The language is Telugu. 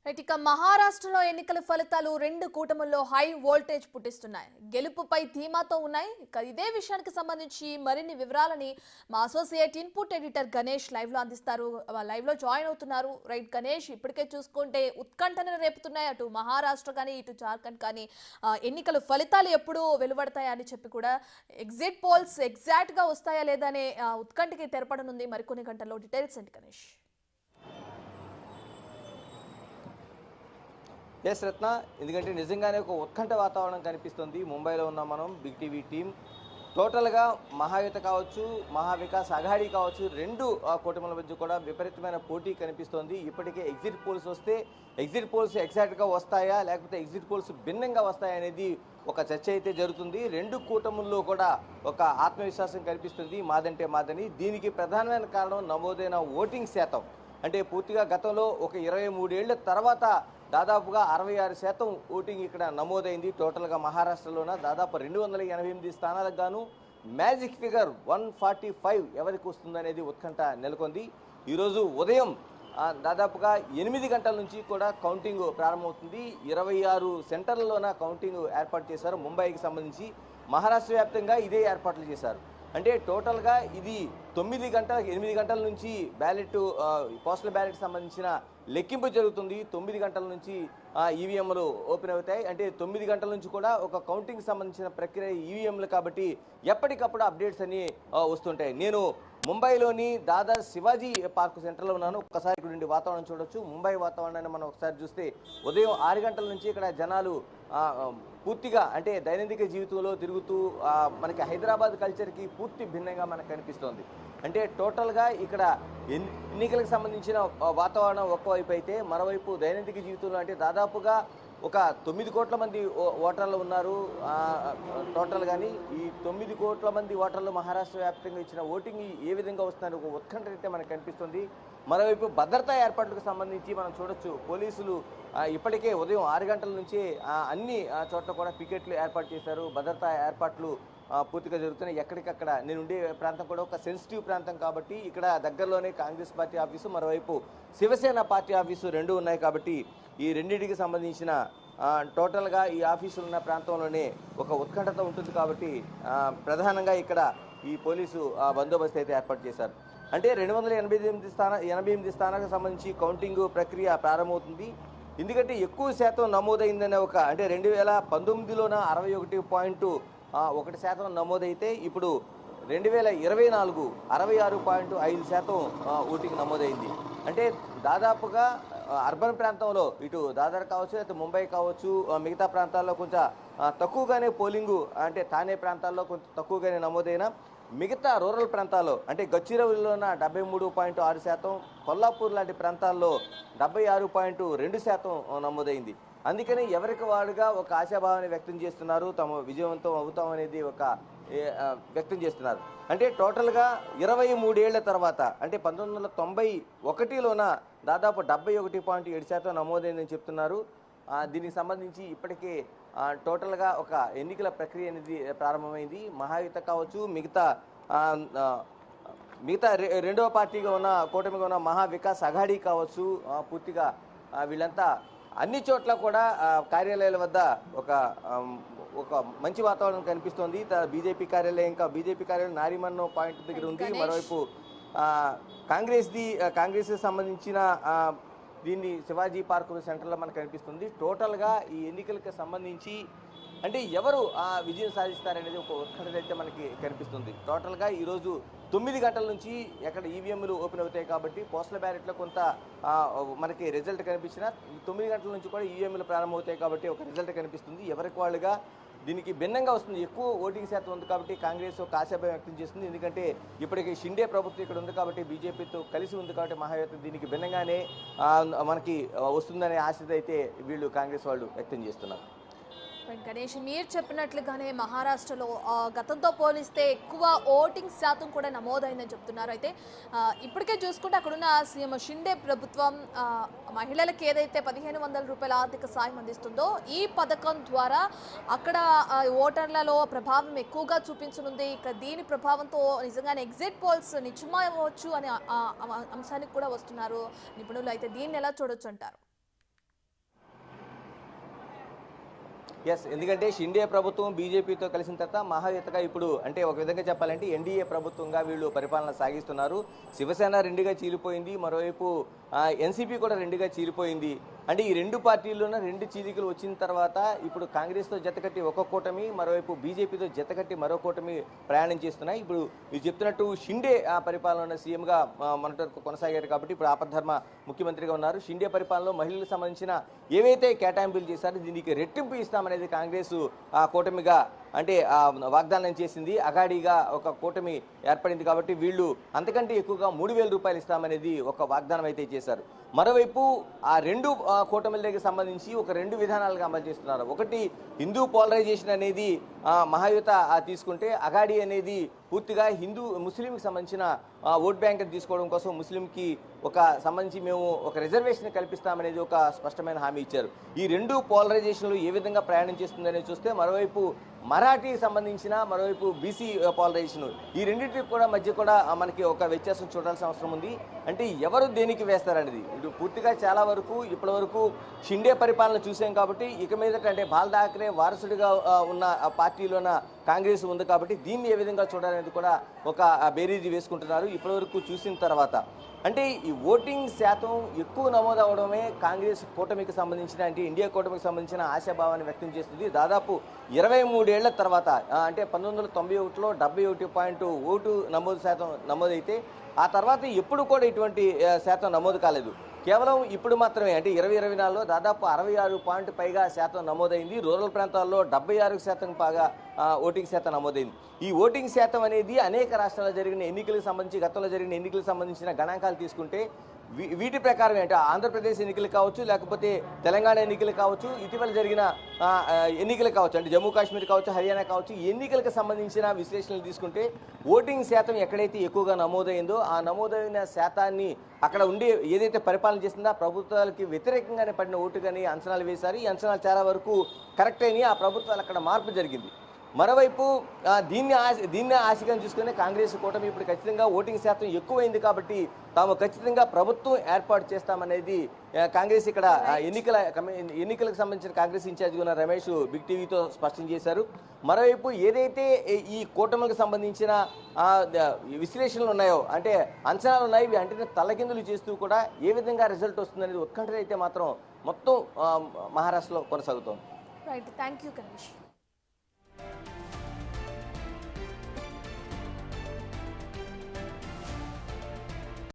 ఇక మహారాష్ట్రలో ఎన్నికల ఫలితాలు రెండు కూటముల్లో హై వోల్టేజ్ పుట్టిస్తున్నాయి. గెలుపుపై ధీమాతో ఉన్నాయి. ఇక ఇదే విషయానికి సంబంధించి మరిన్ని వివరాలని మా associate input editor Ganesh live లో అందిస్తారు. లైవ్ లో జాయిన్ అవుతున్నారు. రైట్ గణేష్, ఇప్పటికే చూసుకుంటే ఉత్కంఠను రేపుతున్నాయి అటు మహారాష్ట్ర కానీ ఇటు జార్ఖండ్ కానీ. ఎన్నికల ఫలితాలు ఎప్పుడు వెలువడతాయని చెప్పి కూడా ఎగ్జిట్ పోల్స్ ఎగ్జాక్ట్ గా వస్తాయా లేదా అనే ఉత్కంఠకి తెరపడనుంది మరికొన్ని గంటల్లో. డీటెయిల్స్ ఏంటి గణేష్? ఎస్ రత్న, ఎందుకంటే నిజంగానే ఒక ఉత్కంఠ వాతావరణం కనిపిస్తుంది. ముంబైలో ఉన్న మనం బిగ్ టీవీ టీం టోటల్గా మహాయుత కావచ్చు, మహావికాస్ అఘాడీ కావచ్చు, రెండు కూటముల మధ్య కూడా విపరీతమైన పోటీ కనిపిస్తోంది. ఇప్పటికే ఎగ్జిట్ పోల్స్ వస్తే ఎగ్జిట్ పోల్స్ ఎగ్జాక్ట్గా వస్తాయా లేకపోతే ఎగ్జిట్ పోల్స్ భిన్నంగా వస్తాయా అనేది ఒక చర్చ అయితే జరుగుతుంది. రెండు కూటముల్లో కూడా ఒక ఆత్మవిశ్వాసం కనిపిస్తుంది, మాదంటే మాదని. దీనికి ప్రధానమైన కారణం నమోదైన ఓటింగ్ శాతం. అంటే పూర్తిగా గతంలో ఒక 23 ఏళ్ల తర్వాత దాదాపుగా 66% ఓటింగ్ ఇక్కడ నమోదైంది. టోటల్గా మహారాష్ట్రలోన దాదాపు 288 స్థానాలకు గాను మ్యాజిక్ ఫిగర్ 145 ఎవరికి వస్తుందనేది ఉత్కంఠ నెలకొంది. ఈరోజు ఉదయం దాదాపుగా 8 గంటల నుంచి కూడా కౌంటింగ్ ప్రారంభమవుతుంది. 26 సెంటర్లలోన కౌంటింగ్ ఏర్పాటు చేశారు. ముంబైకి సంబంధించి మహారాష్ట్ర వ్యాప్తంగా ఇదే ఏర్పాట్లు చేశారు. అంటే టోటల్గా ఇది 8 గంటల నుంచి బ్యాలెట్ పోస్టల్ బ్యాలెట్ సంబంధించిన లెక్కింపు జరుగుతుంది. 9 గంటల నుంచి ఈవీఎంలు ఓపెన్ అవుతాయి. అంటే 9 గంటల నుంచి కూడా ఒక కౌంటింగ్ సంబంధించిన ప్రక్రియ ఈవీఎంలు కాబట్టి ఎప్పటికప్పుడు అప్డేట్స్ అన్ని వస్తుంటాయి. నేను ముంబైలోని దాదర్ శివాజీ పార్క్ సెంటర్లో ఉన్నాను. ఒక్కసారి ఇక్కడ నుండి వాతావరణం చూడొచ్చు. ముంబై వాతావరణాన్ని మనం ఒకసారి చూస్తే ఉదయం 6 గంటల నుంచి ఇక్కడ జనాలు పూర్తిగా అంటే దైనందిక జీవితంలో తిరుగుతూ మనకి హైదరాబాద్ కల్చర్కి పూర్తి భిన్నంగా మనకు కనిపిస్తోంది. అంటే టోటల్గా ఇక్కడ ఎన్నికలకు సంబంధించిన వాతావరణం ఒకవైపు అయితే మరోవైపు దైనందిక జీవితంలో అంటే దాదాపుగా ఒక 9 కోట్ల మంది ఓటర్లు ఉన్నారు టోటల్. కానీ ఈ 9 కోట్ల మంది ఓటర్లు మహారాష్ట్ర వ్యాప్తంగా ఇచ్చిన ఓటింగ్ ఏ విధంగా వస్తుందని ఒక ఉత్కంఠ అయితే మనకు కనిపిస్తుంది. మరోవైపు భద్రతా ఏర్పాట్లకు సంబంధించి మనం చూడొచ్చు. పోలీసులు ఇప్పటికే ఉదయం 6 గంటల నుంచే అన్ని చోట్ల కూడా పికెట్లు ఏర్పాటు చేశారు. భద్రతా ఏర్పాట్లు పూర్తిగా జరుగుతున్నాయి. ఎక్కడికక్కడ నేను ఉండే ప్రాంతం కూడా ఒక సెన్సిటివ్ ప్రాంతం కాబట్టి ఇక్కడ దగ్గరలోనే కాంగ్రెస్ పార్టీ ఆఫీసు, మరోవైపు శివసేన పార్టీ ఆఫీసు రెండు ఉన్నాయి కాబట్టి ఈ రెండింటికి సంబంధించిన టోటల్గా ఈ ఆఫీసులు ఉన్న ప్రాంతంలోనే ఒక ఉత్కంఠత ఉంటుంది కాబట్టి ప్రధానంగా ఇక్కడ ఈ పోలీసు బందోబస్తు అయితే ఏర్పాటు చేశారు. అంటే 288 స్థానాలకు సంబంధించి కౌంటింగ్ ప్రక్రియ ప్రారంభమవుతుంది. ఎందుకంటే ఎక్కువ శాతం నమోదైందనే ఒక అంటే 2019లోన 61.1% నమోదైతే ఇప్పుడు 2024 66.5% ఓటింగ్ నమోదైంది. అంటే దాదాపుగా అర్బన్ ప్రాంతంలో ఇటు దాదర్ కావచ్చు లేకపోతే ముంబై కావచ్చు మిగతా ప్రాంతాల్లో కొంచెం తక్కువగానే పోలింగు అంటే థానే ప్రాంతాల్లో కొంచెం తక్కువగానే నమోదైన మిగతా రూరల్ ప్రాంతాల్లో అంటే గచ్చిరౌలిలోన 73.6%, కొల్లాపూర్ లాంటి ప్రాంతాల్లో 76.2% నమోదైంది. అందుకని ఎవరికి వాడుగా ఒక ఆశాభావాన్ని వ్యక్తం చేస్తున్నారు, తమ విజయవంతం అవుతామనేది ఒక వ్యక్తం చేస్తున్నారు. అంటే టోటల్గా 23 ఏళ్ల తర్వాత అంటే 1991లోన దాదాపు 71.7% నమోదైందని చెప్తున్నారు. దీనికి సంబంధించి ఇప్పటికే టోటల్గా ఒక ఎన్నికల ప్రక్రియ అనేది ప్రారంభమైంది. మహాయుత కావచ్చు మిగతా రెండవ పార్టీగా ఉన్న కూటమిగా ఉన్న మహావికాస్ అఘాడీ కావచ్చు పూర్తిగా వీళ్ళంతా అన్ని చోట్ల కూడా కార్యాలయాల వద్ద ఒక మంచి వాతావరణం కనిపిస్తోంది. బీజేపీ కార్యాలయం నారిమన్ పాయింట్ దగ్గర ఉంది. మరోవైపు కాంగ్రెస్ సంబంధించిన దీన్ని శివాజీ పార్క్ సెంటర్లో మనకు కనిపిస్తుంది. టోటల్గా ఈ ఎన్నికలకు సంబంధించి అంటే ఎవరు విజయం సాధిస్తారనేది ఒక ఉత్కంఠ అయితే మనకి కనిపిస్తుంది. టోటల్గా ఈరోజు 9 గంటల నుంచి ఎక్కడ ఈవీఎంలు ఓపెన్ అవుతాయి కాబట్టి పోస్టల్ బ్యాలెట్లో కొంత మనకి రిజల్ట్ కనిపించిన 9 గంటల నుంచి కూడా ఈవీఎంలు ప్రారంభమవుతాయి కాబట్టి ఒక రిజల్ట్ కనిపిస్తుంది. ఎవరికి వాళ్ళుగా దీనికి భిన్నంగా వస్తుంది. ఎక్కువ ఓటింగ్ శాతం ఉంది కాబట్టి కాంగ్రెస్ ఒక ఆశాభావం వ్యక్తం చేస్తుంది. ఎందుకంటే ఇప్పటికీ షిండే ప్రభుత్వం ఇక్కడ ఉంది కాబట్టి బీజేపీతో కలిసి ఉంది కాబట్టి మహాయుత దీనికి భిన్నంగానే మనకి వస్తుందనే ఆశ అయితే వీళ్ళు కాంగ్రెస్ వాళ్ళు వ్యక్తం చేస్తున్నారు. గణేష్, మీరు చెప్పినట్లుగానే మహారాష్ట్రలో గతంతో పోలిస్తే ఎక్కువ ఓటింగ్ శాతం కూడా నమోదైందని చెప్తున్నారు. అయితే ఇప్పటికే చూసుకుంటే అక్కడున్న సీఎం షిండే ప్రభుత్వం మహిళలకు ఏదైతే 1500 రూపాయల ఆర్థిక సాయం అందిస్తుందో ఈ పథకం ద్వారా అక్కడ ఓటర్లలో ప్రభావం ఎక్కువగా చూపించనుంది. ఇక దీని ప్రభావంతో నిజంగానే ఎగ్జిట్ పోల్స్ నిజమవ్వచ్చు అనే అంశానికి కూడా వస్తున్నారు నిపుణులు. అయితే దీన్ని ఎలా చూడొచ్చు అంటారు? ఎస్, ఎందుకంటే షిండే ప్రభుత్వం బీజేపీతో కలిసిన తర్వాత మహాయుతగా ఇప్పుడు అంటే ఒక విధంగా చెప్పాలంటే ఎన్డీఏ ప్రభుత్వంగా వీళ్ళు పరిపాలన సాగిస్తున్నారు. శివసేన రెండుగా చీలిపోయింది, మరోవైపు ఎన్సీపీ కూడా రెండుగా చీలిపోయింది. అంటే ఈ రెండు పార్టీల్లోనే రెండు చీలికలు వచ్చిన తర్వాత ఇప్పుడు కాంగ్రెస్తో జతకట్టి ఒక కూటమి, మరోవైపు బీజేపీతో జతకట్టి మరో కూటమి ప్రయాణం చేస్తున్నాయి. ఇప్పుడు మీరు చెప్తున్నట్టు షిండే పరిపాలన సీఎంగా మొన్నటి వరకు కొనసాగారు కాబట్టి ఇప్పుడు ఆపద్ధర్మ ముఖ్యమంత్రిగా ఉన్నారు. షిండే పరిపాలనలో మహిళలకు సంబంధించిన ఏవైతే కేటాయింపులు చేశారో దీనికి రెట్టింపు ఇస్తామనేది కాంగ్రెస్ కూటమిగా అంటే వాగ్దానం చేసింది. అఘాడీగా ఒక కూటమి ఏర్పడింది కాబట్టి వీళ్ళు అంతకంటే ఎక్కువగా 3,000 రూపాయలు ఇస్తామనేది ఒక వాగ్దానం అయితే చేశారు. మరోవైపు ఆ రెండు కూటమిలకు సంబంధించి ఒక రెండు విధానాలుగా అమలు చేస్తున్నారు. ఒకటి హిందూ పోలరైజేషన్ అనేది మహాయుత తీసుకుంటే, అఘాడీ అనేది పూర్తిగా ముస్లింకి సంబంధించిన ఓట్ బ్యాంక్ తీసుకోవడం కోసం ముస్లింకి సంబంధించి మేము ఒక రిజర్వేషన్ కల్పిస్తామనేది ఒక స్పష్టమైన హామీ ఇచ్చారు. ఈ రెండు పోలరైజేషన్లు ఏ విధంగా ప్రయాణం చేస్తుందనేది చూస్తే మరోవైపు మరాఠీకి సంబంధించిన, మరోవైపు బీసీ పోలరైజేషన్, ఈ రెండింటికి కూడా మధ్య కూడా మనకి ఒక వ్యత్యాసం చూడాల్సిన అవసరం ఉంది. అంటే ఎవరు దేనికి వేస్తారనేది ఇప్పుడు పూర్తిగా చాలా వరకు ఇప్పటి వరకు షిండే పరిపాలన చూసాం కాబట్టి ఇక మీదట అంటే బాల్ ఠాక్రే వారసుడిగా ఉన్న పార్టీలోన కాంగ్రెస్ ఉంది కాబట్టి దీన్ని ఏ విధంగా చూడాలనేది కూడా ఒక బేరీజీ వేసుకుంటున్నారు. ఇప్పటివరకు చూసిన తర్వాత అంటే ఈ ఓటింగ్ శాతం ఎక్కువ నమోదవడమే కాంగ్రెస్ కూటమికి సంబంధించిన అంటే ఇండియా కూటమికి సంబంధించిన ఆశాభావాన్ని వ్యక్తం చేస్తుంది. దాదాపు 23 ఏళ్ల తర్వాత అంటే 1991లో 71 ఓటు శాతం నమోదైతే ఆ తర్వాత ఎప్పుడు కూడా ఇటువంటి శాతం నమోదు కాలేదు. కేవలం ఇప్పుడు మాత్రమే అంటే 2024లో దాదాపు 66 పైగా శాతం నమోదైంది. రూరల్ ప్రాంతాల్లో 76% పైగా ఓటింగ్ శాతం నమోదైంది. ఈ ఓటింగ్ శాతం అనేది అనేక రాష్ట్రాల్లో జరిగిన ఎన్నికలకు సంబంధించి గతంలో జరిగిన ఎన్నికలకు సంబంధించిన గణాంకాలు తీసుకుంటే వీటి ప్రకారం అంటే ఆంధ్రప్రదేశ్ ఎన్నికలు కావచ్చు, లేకపోతే తెలంగాణ ఎన్నికలు కావచ్చు, ఇటీవల జరిగిన ఎన్నికలు కావచ్చు, అంటే జమ్మూ కాశ్మీర్ కావచ్చు, హర్యానా కావచ్చు, ఈ ఎన్నికలకు సంబంధించిన విశ్లేషణలు తీసుకుంటే ఓటింగ్ శాతం ఎక్కడైతే ఎక్కువగా నమోదైందో ఆ నమోదైన శాతాన్ని అక్కడ ఉండి ఏదైతే పరిపాలన చేసిందో ఆ ప్రభుత్వాలకి వ్యతిరేకంగానే పడిన ఓటుగాని అంచనాలు వేశారు. ఈ అంచనాలు చాలా వరకు కరెక్ట్ అయినాయి. ఆ ప్రభుత్వాలు అక్కడ మార్పు జరిగింది. మరోవైపు దీన్ని ఆశగా చూసుకునే కాంగ్రెస్ కూటమి ఇప్పుడు ఖచ్చితంగా ఓటింగ్ శాతం ఎక్కువైంది కాబట్టి తాము ఖచ్చితంగా ప్రభుత్వం ఏర్పాటు చేస్తామనేది కాంగ్రెస్ ఇక్కడ ఎన్నికలకు సంబంధించిన కాంగ్రెస్ ఇన్ఛార్జిగా ఉన్న రమేష్ బిగ్ టీవీతో స్పష్టం చేశారు. మరోవైపు ఏదైతే ఈ కూటమికి సంబంధించిన విశ్లేషణలు ఉన్నాయో అంటే అంచనాలు ఉన్నాయి, ఇవి అంటే తలకిందులు చేస్తూ కూడా ఏ విధంగా రిజల్ట్ వస్తుందనేది ఉత్కంఠ అయితే మాత్రం మొత్తం మహారాష్ట్రలో కొనసాగుతోంది. Right, thank you Ganesh.